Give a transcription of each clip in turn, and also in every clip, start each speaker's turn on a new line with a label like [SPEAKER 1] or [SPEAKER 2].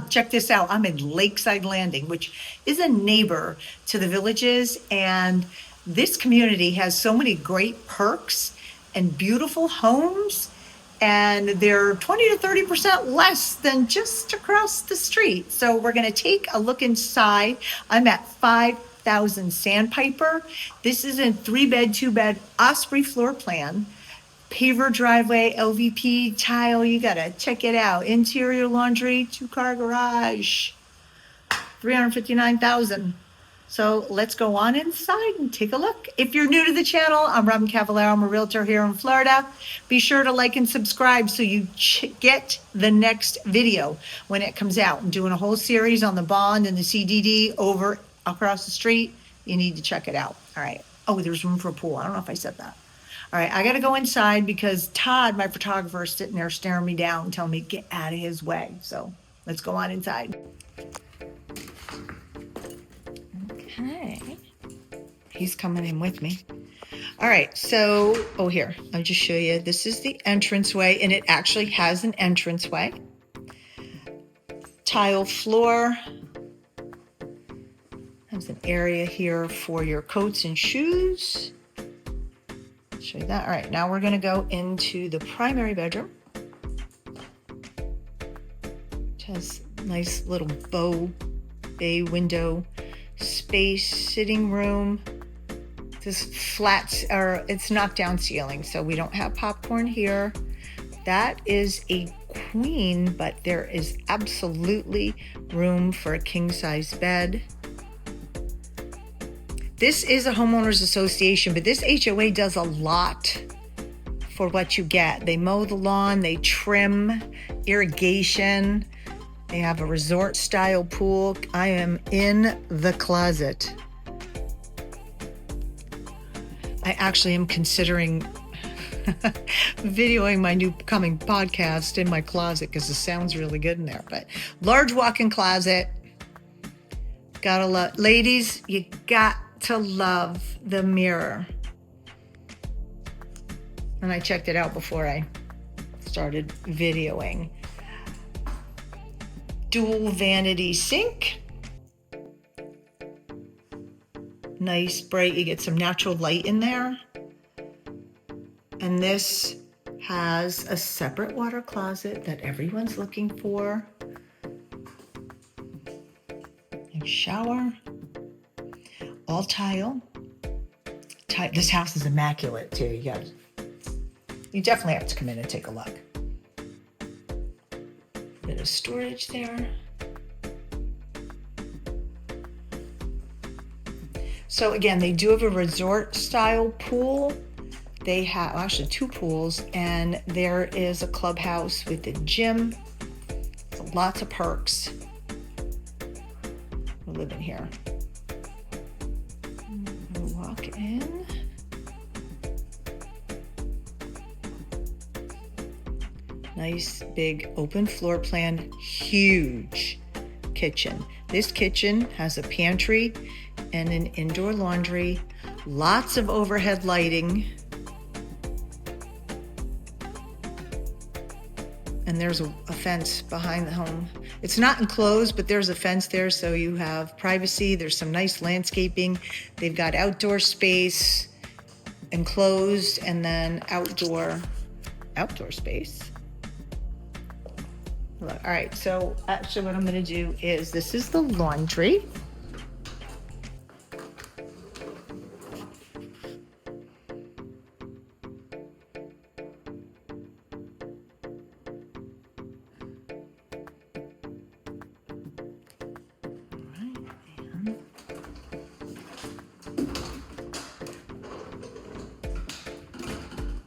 [SPEAKER 1] check this out. I'm in Lakeside Landing, which is a neighbor to the Villages. And this community has so many great perks and beautiful homes. And they're 20 to 30% less than just across the street. So we're going to take a look inside. I'm at 5,000 Sandpiper. This is a 3-bed, 2-bed Opsrey floor plan. Paver driveway, LVP tile, you gotta check it out. Interior laundry, 2-car garage, 359,000. So let's go on inside and take a look. If you're new to the channel, I'm Robyn Cavallaro. I'm a realtor here in Florida. Be sure to like and subscribe so you get the next video when it comes out. I'm doing a whole series on the bond and the CDD over across the street. You need to check it out. All right. Oh, there's room for a pool. I don't know if I said that. All right, I got to go inside because Todd, my photographer, is sitting there staring me down, telling me to get out of his way. So let's go on inside. Okay. He's coming in with me. All right, so, here, I'll just show you. This is the entranceway, and it actually has an entranceway. Tile floor. There's an area here for your coats and shoes. Show you that. All right, now we're going to go into the primary bedroom. It has nice little bay window space, sitting room. This it's knocked down ceiling, so we don't have popcorn here. That is a queen, but there is absolutely room for a king-size bed. This is a homeowners association, but this HOA does a lot for what you get. They mow the lawn, they trim, irrigation. They have a resort style pool. I am in the closet. I actually am considering videoing my new coming podcast in my closet because it sounds really good in there. But large walk-in closet. Gotta love, ladies, you got to love the mirror. And I checked it out before I started videoing. Dual vanity sink. Nice, bright, you get some natural light in there. And this has a separate water closet that everyone's looking for. And shower. All tile. This house is immaculate too, you guys. You definitely have to come in and take a look. Bit of storage there. So again, they do have a resort style pool. They have actually 2 pools, and there is a clubhouse with a gym. So lots of perks. We're living here. We'll walk in. Nice big open floor plan, huge kitchen. This kitchen has a pantry and an indoor laundry, lots of overhead lighting. And there's a fence behind the home. It's not enclosed, but there's a fence there, so you have privacy. There's some nice landscaping. They've got outdoor space, enclosed, and then outdoor space. All right, so actually what I'm gonna do is, this is the laundry.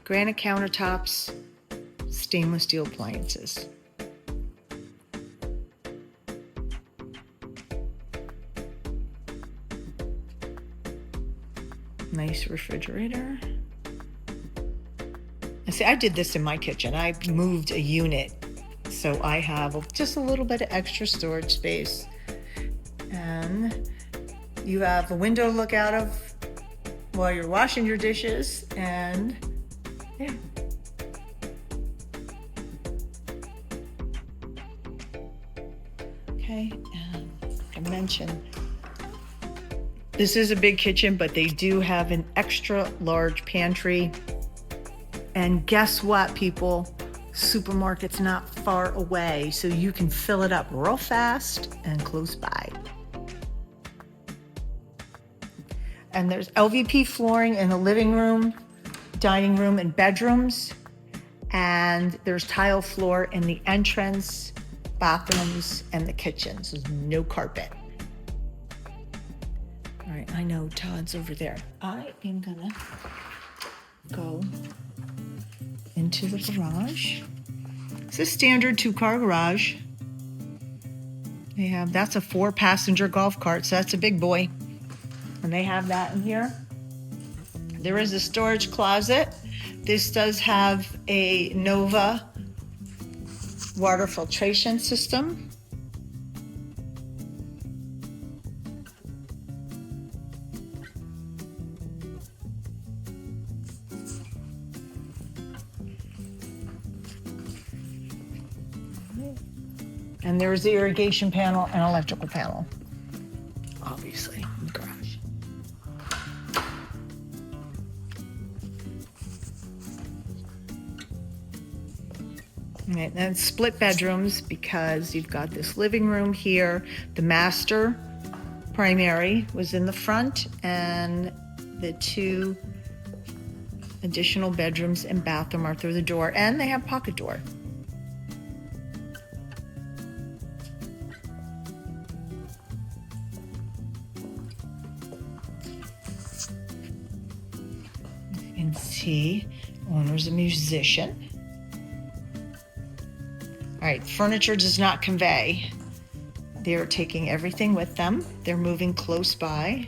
[SPEAKER 1] Granite countertops, stainless steel appliances. Nice refrigerator. And see, I did this in my kitchen. I moved a unit, so I have just a little bit of extra storage space. And you have a window to look out of while you're washing your dishes, and yeah. Okay, and I mentioned this is a big kitchen, but they do have an extra large pantry. And guess what, people? Supermarket's not far away, so you can fill it up real fast and close by. And there's LVP flooring in the living room, dining room, and bedrooms. And there's tile floor in the entrance, bathrooms, and the kitchens. There's no carpet. All right, I know Todd's over there. I am gonna go into the garage. It's a standard 2-car garage. They have, that's a 4-passenger golf cart, so that's a big boy. And they have that in here. There is a storage closet. This does have a Nova water filtration system. And there's the irrigation panel and electrical panel, obviously, in the garage. All right, then split bedrooms, because you've got this living room here. The master primary was in the front, and the 2 additional bedrooms and bathroom are through the door, and they have pocket door. You can see owner's a musician. All right, furniture does not convey. They're taking everything with them. They're moving close by.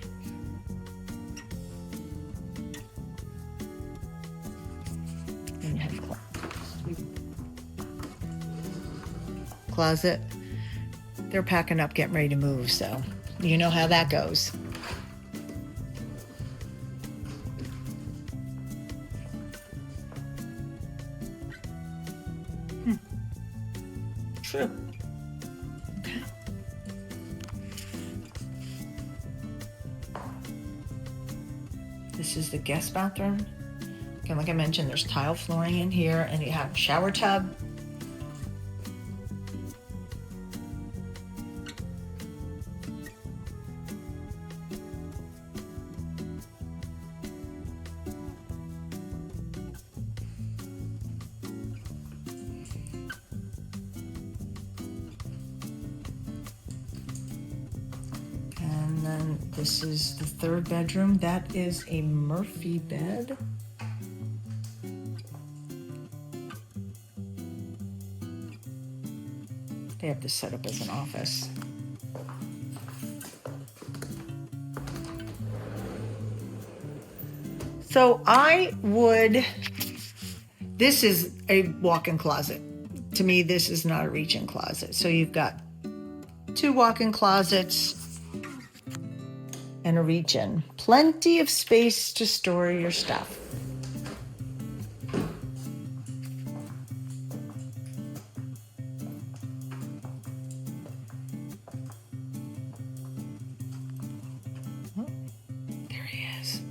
[SPEAKER 1] And you have closet. They're packing up, getting ready to move, so you know how that goes. True. Okay. This is the guest bathroom. Again, like I mentioned, there's tile flooring in here, and you have a shower tub. And then this is the 3rd bedroom. That is a Murphy bed. They have this set up as an office. So this is a walk-in closet. To me, this is not a reach-in closet. So you've got 2 walk-in closets and a reach-in. Plenty of space to store your stuff. Oh, there he is.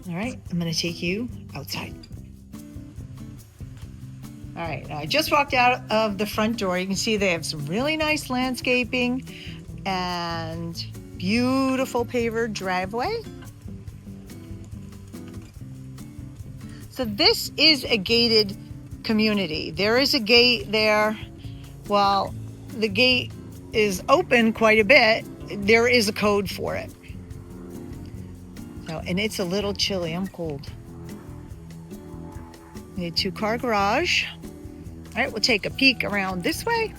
[SPEAKER 1] All right, I'm going to take you outside. All right, I just walked out of the front door. You can see they have some really nice landscaping and beautiful paver driveway. So this is a gated community. There is a gate there. While the gate is open quite a bit, there is a code for it. So, and it's a little chilly. I'm cold. We need a 2-car garage. All right, we'll take a peek around this way.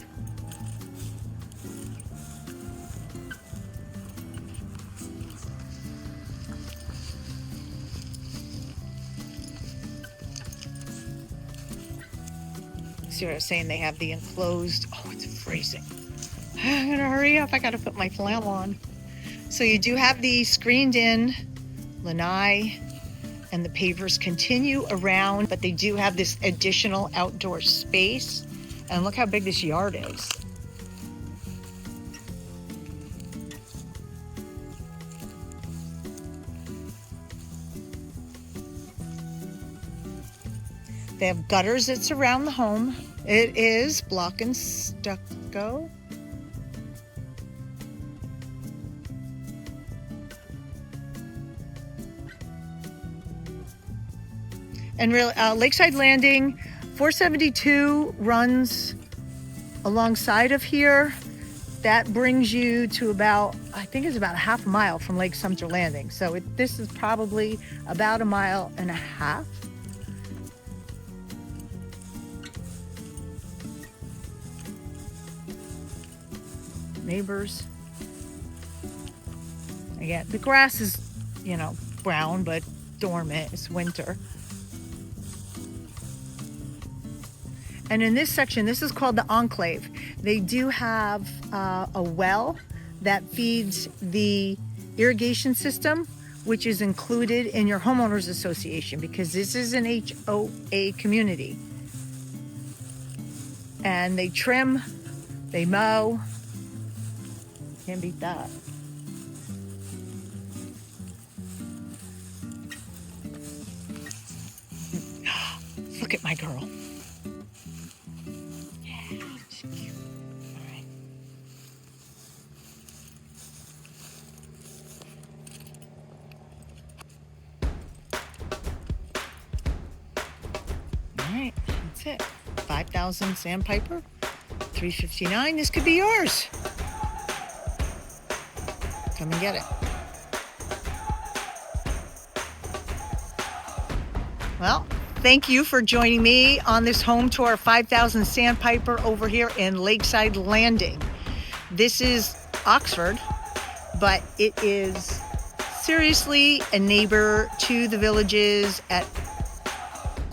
[SPEAKER 1] See what I was saying? They have the enclosed. Oh, it's freezing. I'm gonna hurry up. I gotta put my flannel on. So you do have the screened in lanai and the pavers continue around, but they do have this additional outdoor space. And look how big this yard is. They have gutters that surround the home. It is block and stucco. And really, Lakeside Landing 472 runs alongside of here. That brings you to about, I think it's about a half a mile from Lake Sumter Landing. So this is probably about a mile and a half. Neighbors. Again, the grass is, you know, brown, but dormant. It's winter. And in this section, this is called the Enclave. They do have a well that feeds the irrigation system, which is included in your homeowners association, because this is an HOA community. And they trim, they mow. Can't beat that. Look at my girl. Yeah, she's cute. All right. All right, that's it. 5,000 Sandpiper, $359. This could be yours. Come and get it. Well, thank you for joining me on this home tour of 5,000 Sandpiper over here in Lakeside Landing. This is Oxford, but it is seriously a neighbor to the Villages at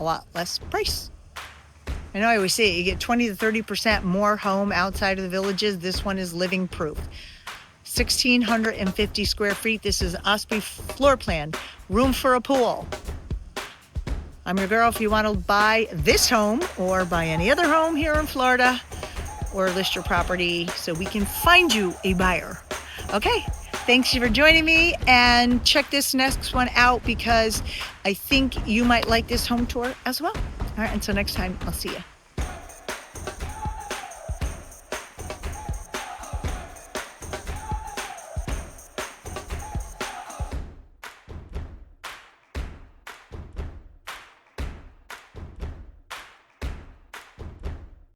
[SPEAKER 1] a lot less price. I know I always say it, you get 20 to 30% more home outside of the Villages. This one is living proof. 1,650 square feet. This is Opsrey floor plan. Room for a pool. I'm your girl. If you want to buy this home or buy any other home here in Florida or list your property so we can find you a buyer. Okay, thanks for joining me, and check this next one out because I think you might like this home tour as well. All right, until next time, I'll see you.